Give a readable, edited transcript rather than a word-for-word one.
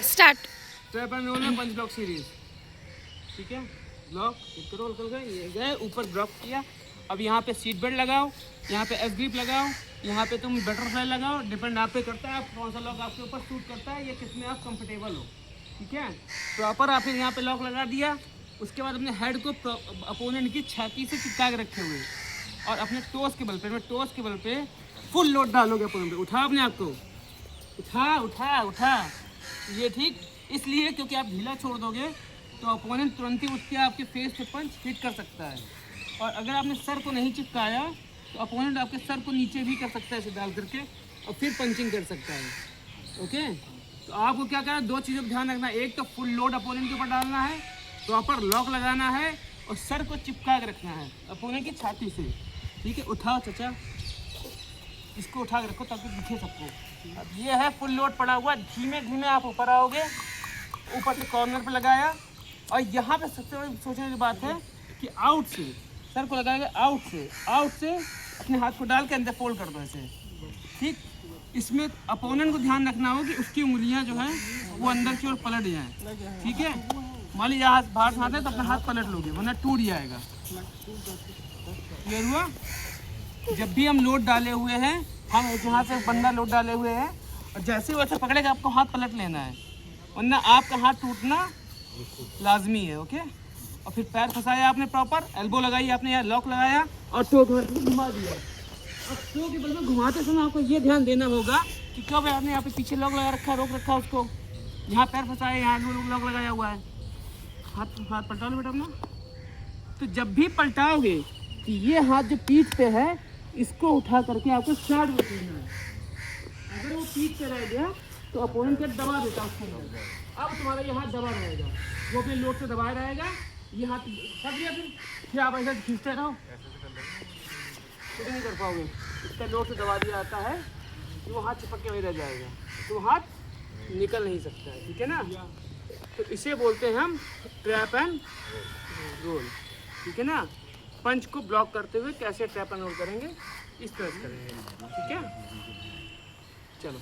Start. Trap and role में पंच block series, ठीक है। ब्लॉक एक रोल कर गए, ये गए ऊपर ड्रॉप किया। अब यहाँ पे सीट बेल्ट लगाओ, यहाँ पे एस ग्रिप लगाओ, यहाँ पे तुम बटरफ्लाई लगाओ। डिपेंड आप पे करता है आप कौन सा लॉक आपके ऊपर सूट करता है या किसमें आप कंफर्टेबल हो, ठीक है। प्रॉपर आप फिर यहाँ पे लॉक लगा दिया। उसके बाद अपने हेड को अपोनेंट की छाती से चिपका के रखे हुए और अपने टोस के बल पे, टोस के बल पे फुल लोड डालोगे अपोनेंट पे। उठा अपने आप को, उठा उठा उठा। ये ठीक इसलिए क्योंकि आप ढीला छोड़ दोगे तो अपोनेंट तुरंत ही उठ के आपके फेस पे पंच हिट कर सकता है। और अगर आपने सर को नहीं चिपकाया तो अपोनेंट आपके सर को नीचे भी कर सकता है इसे डाल करके और फिर पंचिंग कर सकता है। ओके, तो आपको क्या करना है, दो चीज़ों पर ध्यान रखना है। एक तो फुल लोड अपोनेंट के ऊपर डालना है, प्रॉपर लॉक लगाना है और सर को चिपका के रखना है अपोनेंट की छाती से, ठीक है। उठाओ चाचा, इसको उठा के रखो ताकि दिखे सबको। अब ये है फुल लोड पड़ा हुआ, धीमे धीमे आप ऊपर आओगे, ऊपर से कॉर्नर पे लगाया। और यहाँ पे सबसे बड़ी सोचने की बात है कि आउट से सर को लगाएंगे, आउट से अपने हाथ को डाल के अंदर फोल्ड कर दो ऐसे, ठीक। इसमें अपोनेंट को ध्यान रखना हो कि उसकी उंगलियां जो हैं वो अंदर की ओर पलट जाएं, ठीक है। मान लीजिए हाथ बाहर से हाथ है तो अपना हाथ पलट लोगे वरना टूट जाएगा। क्लियर हुआ? जब भी हम लोड डाले हुए हैं, हम यहाँ से बंदा लोड डाले हुए हैं और जैसे वैसे पकड़ेगा आपको हाथ पलट लेना है वरना आपका हाथ टूटना लाजमी है। ओके, और फिर पैर फंसाया आपने, प्रॉपर एल्बो लगाई आपने, यहाँ लॉक लगाया और टो को घुमा दिया। और टो के बल में घुमाते समय आपको ये ध्यान देना होगा कि कब आपने यहाँ पे पीछे लॉक लगा रखा है, रोक रखा है उसको, यहाँ पैर फंसाया, यहाँ लॉक लगाया हुआ है। हाथ पलटा लो बेटा अपना। तो जब भी पलटाओगे तो ये हाथ जो पीठ पे है इसको उठा करके आपको स्टार्ट रखना है। अगर वो पीठ पे रह गया तो अपोनेंट के दबा देता है उसको। अब तुम्हारा ये हाथ दबा रहेगा, वो अपने लोड से दबाया रहेगा। ये हाथ फट गया फिर आप ऐसे खींचते रहो, कुछ नहीं कर पाओगे। इसका लोड से दबा दिया जाता है कि वो हाथ चिपक के वहीं रह जाएगा, तो वो हाथ निकल नहीं सकता है, ठीक है ना। तो इसे बोलते हैं हम ट्रैप एंड रोल, ठीक है ना। पंच को ब्लॉक करते हुए कैसे ट्रैप एंड रोल करेंगे, इस तरह से करेंगे, ठीक है। चलो।